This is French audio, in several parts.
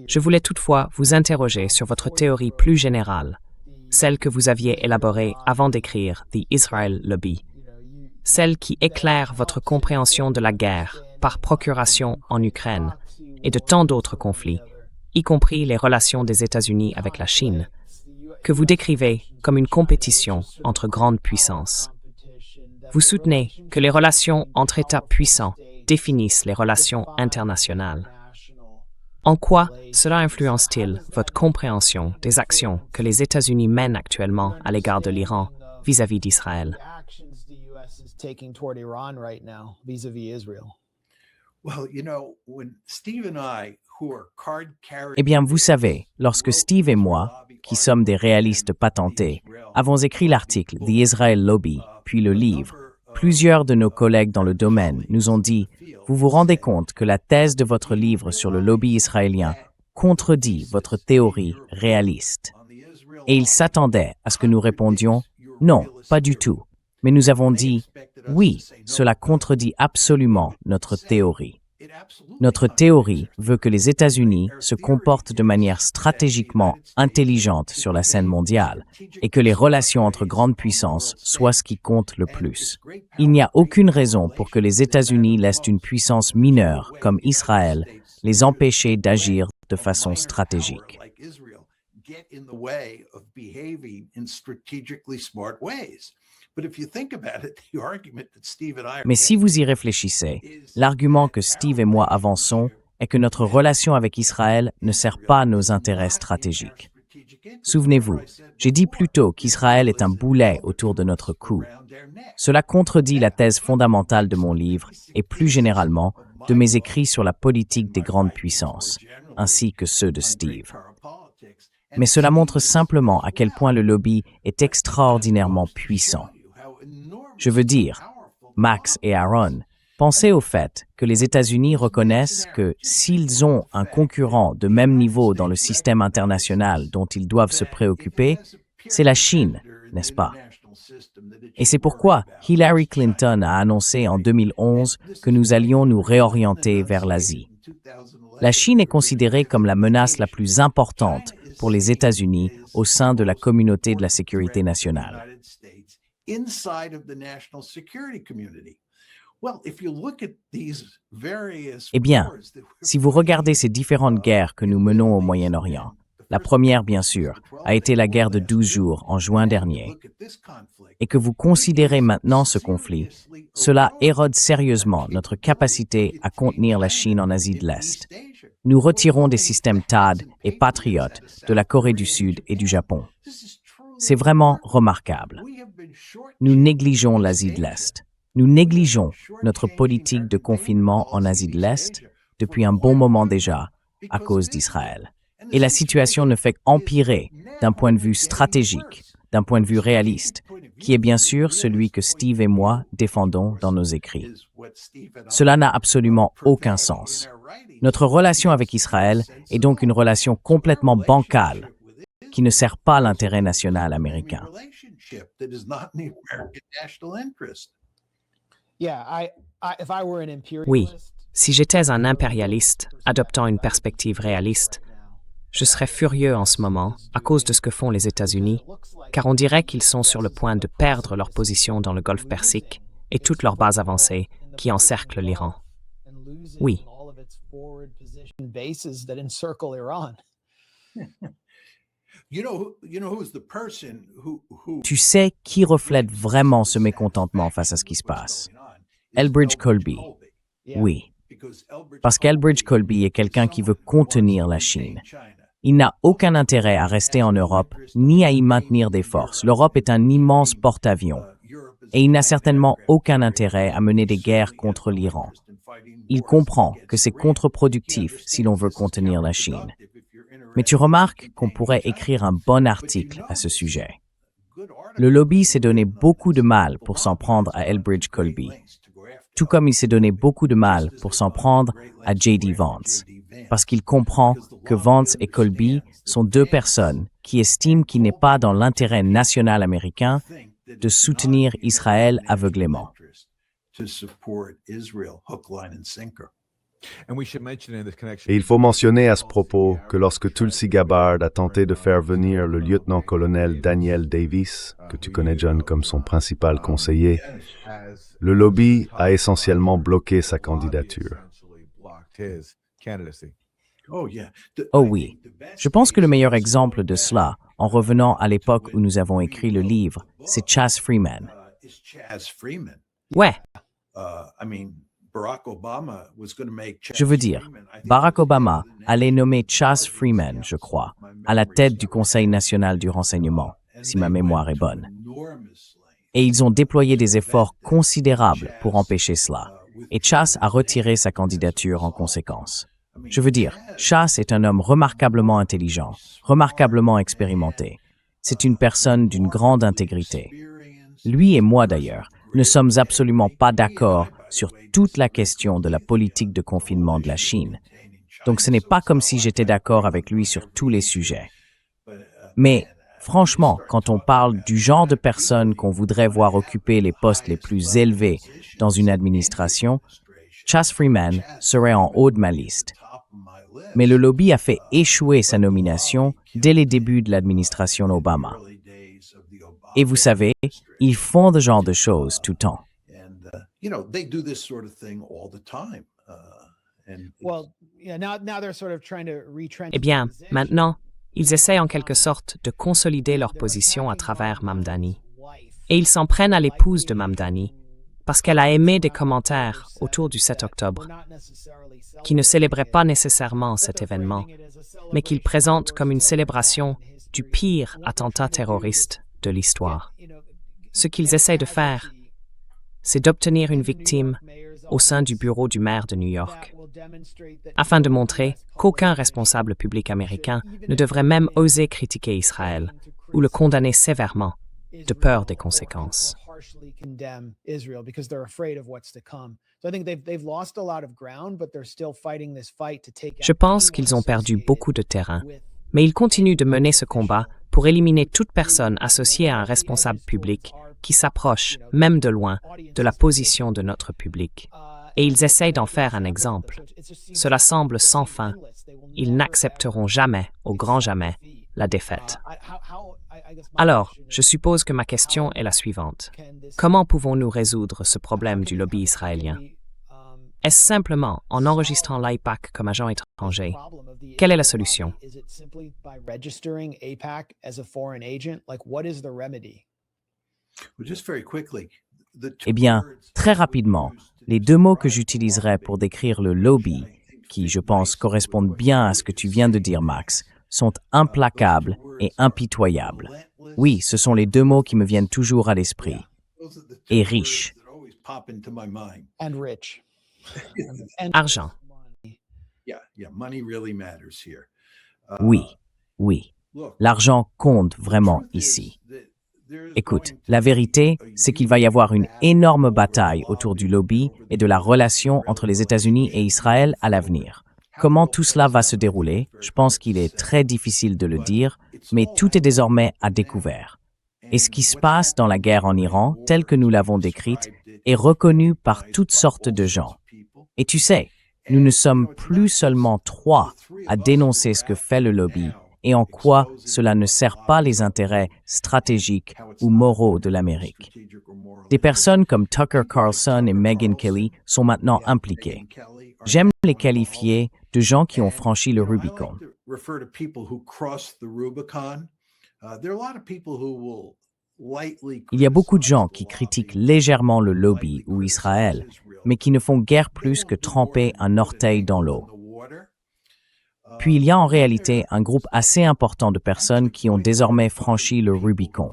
Je voulais toutefois vous interroger sur votre théorie plus générale, celle que vous aviez élaborée avant d'écrire The Israel Lobby, celle qui éclaire votre compréhension de la guerre par procuration en Ukraine et de tant d'autres conflits, y compris les relations des États-Unis avec la Chine, que vous décrivez comme une compétition entre grandes puissances. Vous soutenez que les relations entre États puissants définissent les relations internationales. En quoi cela influence-t-il votre compréhension des actions que les États-Unis mènent actuellement à l'égard de l'Iran vis-à-vis d'Israël? Eh bien, vous savez, lorsque Steve et moi, qui sommes des réalistes patentés, avons écrit l'article The Israel Lobby, puis le livre, plusieurs de nos collègues dans le domaine nous ont dit « Vous vous rendez compte que la thèse de votre livre sur le lobby israélien contredit votre théorie réaliste ?» Et ils s'attendaient à ce que nous répondions « Non, pas du tout. » Mais nous avons dit « Oui, cela contredit absolument notre théorie. » Notre théorie veut que les États-Unis se comportent de manière stratégiquement intelligente sur la scène mondiale et que les relations entre grandes puissances soient ce qui compte le plus. Il n'y a aucune raison pour que les États-Unis laissent une puissance mineure comme Israël les empêcher d'agir de façon stratégique. Mais si vous y réfléchissez, l'argument que Steve et moi avançons est que notre relation avec Israël ne sert pas nos intérêts stratégiques. Souvenez-vous, j'ai dit plus tôt qu'Israël est un boulet autour de notre cou. Cela contredit la thèse fondamentale de mon livre et plus généralement de mes écrits sur la politique des grandes puissances, ainsi que ceux de Steve. Mais cela montre simplement à quel point le lobby est extraordinairement puissant. Je veux dire, Max et Aaron, pensez au fait que les États-Unis reconnaissent que s'ils ont un concurrent de même niveau dans le système international dont ils doivent se préoccuper, c'est la Chine, n'est-ce pas? Et c'est pourquoi Hillary Clinton a annoncé en 2011 que nous allions nous réorienter vers l'Asie. La Chine est considérée comme la menace la plus importante pour les États-Unis au sein de la communauté de la sécurité nationale. Eh bien, si vous regardez ces différentes guerres que nous menons au Moyen-Orient, la première, bien sûr, a été la guerre de 12 jours en juin dernier, et que vous considérez maintenant ce conflit, cela érode sérieusement notre capacité à contenir la Chine en Asie de l'Est. Nous retirons des systèmes THAAD et Patriot de la Corée du Sud et du Japon. C'est vraiment remarquable. Nous négligeons l'Asie de l'Est. Nous négligeons notre politique de confinement en Asie de l'Est depuis un bon moment déjà à cause d'Israël. Et la situation ne fait qu'empirer d'un point de vue stratégique, d'un point de vue réaliste, qui est bien sûr celui que Steve et moi défendons dans nos écrits. Cela n'a absolument aucun sens. Notre relation avec Israël est donc une relation complètement bancale, qui ne sert pas l'intérêt national américain. Oui, si j'étais un impérialiste adoptant une perspective réaliste, je serais furieux en ce moment à cause de ce que font les États-Unis, car on dirait qu'ils sont sur le point de perdre leur position dans le Golfe Persique et toutes leurs bases avancées qui encerclent l'Iran. Oui. Tu sais qui reflète vraiment ce mécontentement face à ce qui se passe? Elbridge Colby. Oui. Parce qu'Elbridge Colby est quelqu'un qui veut contenir la Chine. Il n'a aucun intérêt à rester en Europe, ni à y maintenir des forces. L'Europe est un immense porte-avions. Et il n'a certainement aucun intérêt à mener des guerres contre l'Iran. Il comprend que c'est contre-productif si l'on veut contenir la Chine. Mais tu remarques qu'on pourrait écrire un bon article à ce sujet. Le lobby s'est donné beaucoup de mal pour s'en prendre à Elbridge Colby, tout comme il s'est donné beaucoup de mal pour s'en prendre à J.D. Vance, parce qu'il comprend que Vance et Colby sont deux personnes qui estiment qu'il n'est pas dans l'intérêt national américain de soutenir Israël aveuglément. Et il faut mentionner à ce propos que lorsque Tulsi Gabbard a tenté de faire venir le lieutenant-colonel Daniel Davis, que tu connais John comme son principal conseiller, le lobby a essentiellement bloqué sa candidature. Oh oui, je pense que le meilleur exemple de cela, en revenant à l'époque où nous avons écrit le livre, c'est Chas Freeman. Ouais, Je veux dire, Barack Obama allait nommer Chas Freeman, je crois, à la tête du Conseil national du renseignement, si ma mémoire est bonne. Et ils ont déployé des efforts considérables pour empêcher cela. Et Chas a retiré sa candidature en conséquence. Je veux dire, Chas est un homme remarquablement intelligent, remarquablement expérimenté. C'est une personne d'une grande intégrité. Lui et moi d'ailleurs, ne sommes absolument pas d'accord sur toute la question de la politique de confinement de la Chine. Donc ce n'est pas comme si j'étais d'accord avec lui sur tous les sujets. Mais franchement, quand on parle du genre de personnes qu'on voudrait voir occuper les postes les plus élevés dans une administration, Chas Freeman serait en haut de ma liste. Mais le lobby a fait échouer sa nomination dès les débuts de l'administration Obama. Et vous savez, ils font ce genre de choses tout le temps. eh bien, maintenant, ils essaient en quelque sorte de consolider leur position à travers Mamdani. Et ils s'en prennent à l'épouse de Mamdani, parce qu'elle a émis des commentaires autour du 7 octobre, qui ne célébraient pas nécessairement cet événement, mais qu'ils présentent comme une célébration du pire attentat terroriste de l'histoire. Ce qu'ils essaient de faire, c'est d'obtenir une victime au sein du bureau du maire de New York, afin de montrer qu'aucun responsable public américain ne devrait même oser critiquer Israël ou le condamner sévèrement, de peur des conséquences. Je pense qu'ils ont perdu beaucoup de terrain, mais ils continuent de mener ce combat pour éliminer toute personne associée à un responsable public qui s'approche, même de loin, de la position de notre public. Et ils essayent d'en faire un exemple. Cela semble sans fin. Ils n'accepteront jamais, au grand jamais, la défaite. Alors, je suppose que ma question est la suivante. Comment pouvons-nous résoudre ce problème du lobby israélien? Est-ce simplement en enregistrant l'AIPAC comme agent étranger? Quelle est la solution? Eh bien, très rapidement, les deux mots que j'utiliserai pour décrire le lobby, qui, je pense, correspondent bien à ce que tu viens de dire, Max, sont implacables et impitoyables. Oui, ce sont les deux mots qui me viennent toujours à l'esprit. Et riche. Argent. Oui, oui. L'argent compte vraiment ici. Écoute, la vérité, c'est qu'il va y avoir une énorme bataille autour du lobby et de la relation entre les États-Unis et Israël à l'avenir. Comment tout cela va se dérouler, je pense qu'il est très difficile de le dire, mais tout est désormais à découvert. Et ce qui se passe dans la guerre en Iran, telle que nous l'avons décrite, est reconnu par toutes sortes de gens. Et tu sais, nous ne sommes plus seulement 3 à dénoncer ce que fait le lobby et en quoi cela ne sert pas les intérêts stratégiques ou moraux de l'Amérique. Des personnes comme Tucker Carlson et Megyn Kelly sont maintenant impliquées. J'aime les qualifier de gens qui ont franchi le Rubicon. Il y a beaucoup de gens qui critiquent légèrement le lobby ou Israël, mais qui ne font guère plus que tremper un orteil dans l'eau. Puis il y a en réalité un groupe assez important de personnes qui ont désormais franchi le Rubicon.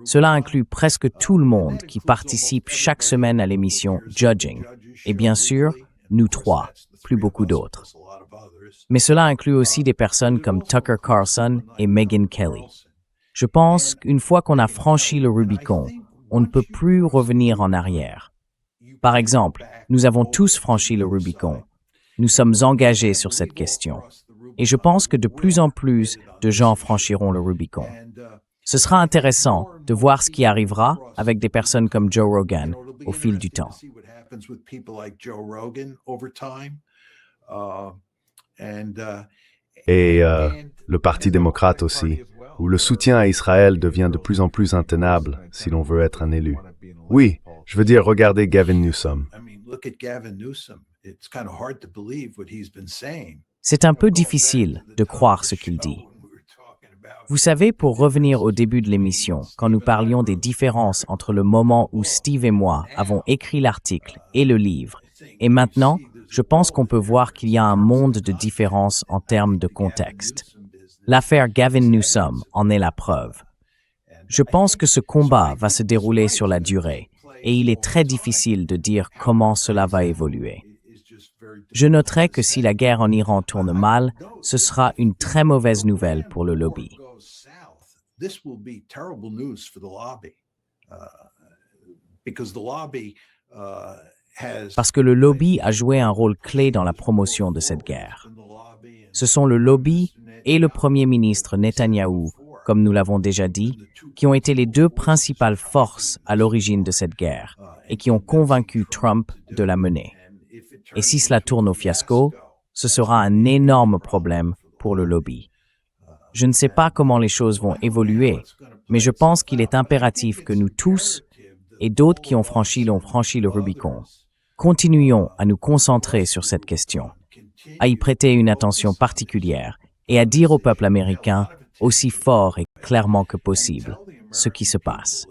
Cela inclut presque tout le monde qui participe chaque semaine à l'émission Judging, et bien sûr, nous 3, plus beaucoup d'autres. Mais cela inclut aussi des personnes comme Tucker Carlson et Megyn Kelly. Je pense qu'une fois qu'on a franchi le Rubicon, on ne peut plus revenir en arrière. Par exemple, nous avons tous franchi le Rubicon. Nous sommes engagés sur cette question. Et je pense que de plus en plus de gens franchiront le Rubicon. Ce sera intéressant de voir ce qui arrivera avec des personnes comme Joe Rogan au fil du temps. Et le Parti démocrate aussi, où le soutien à Israël devient de plus en plus intenable si l'on veut être un élu. Oui, je veux dire, regardez Gavin Newsom. C'est un peu difficile de croire ce qu'il dit. Vous savez, pour revenir au début de l'émission, quand nous parlions des différences entre le moment où Steve et moi avons écrit l'article et le livre, et maintenant, je pense qu'on peut voir qu'il y a un monde de différence en termes de contexte. L'affaire Gavin Newsom en est la preuve. Je pense que ce combat va se dérouler sur la durée, et il est très difficile de dire comment cela va évoluer. Je noterai que si la guerre en Iran tourne mal, ce sera une très mauvaise nouvelle pour le lobby. Parce que le lobby a joué un rôle clé dans la promotion de cette guerre. Ce sont le lobby et le Premier ministre Netanyahou, comme nous l'avons déjà dit, qui ont été les deux principales forces à l'origine de cette guerre et qui ont convaincu Trump de la mener. Et si cela tourne au fiasco, ce sera un énorme problème pour le lobby. Je ne sais pas comment les choses vont évoluer, mais je pense qu'il est impératif que nous tous, et d'autres qui l'ont franchi le Rubicon, continuions à nous concentrer sur cette question, à y prêter une attention particulière et à dire au peuple américain aussi fort et clairement que possible ce qui se passe.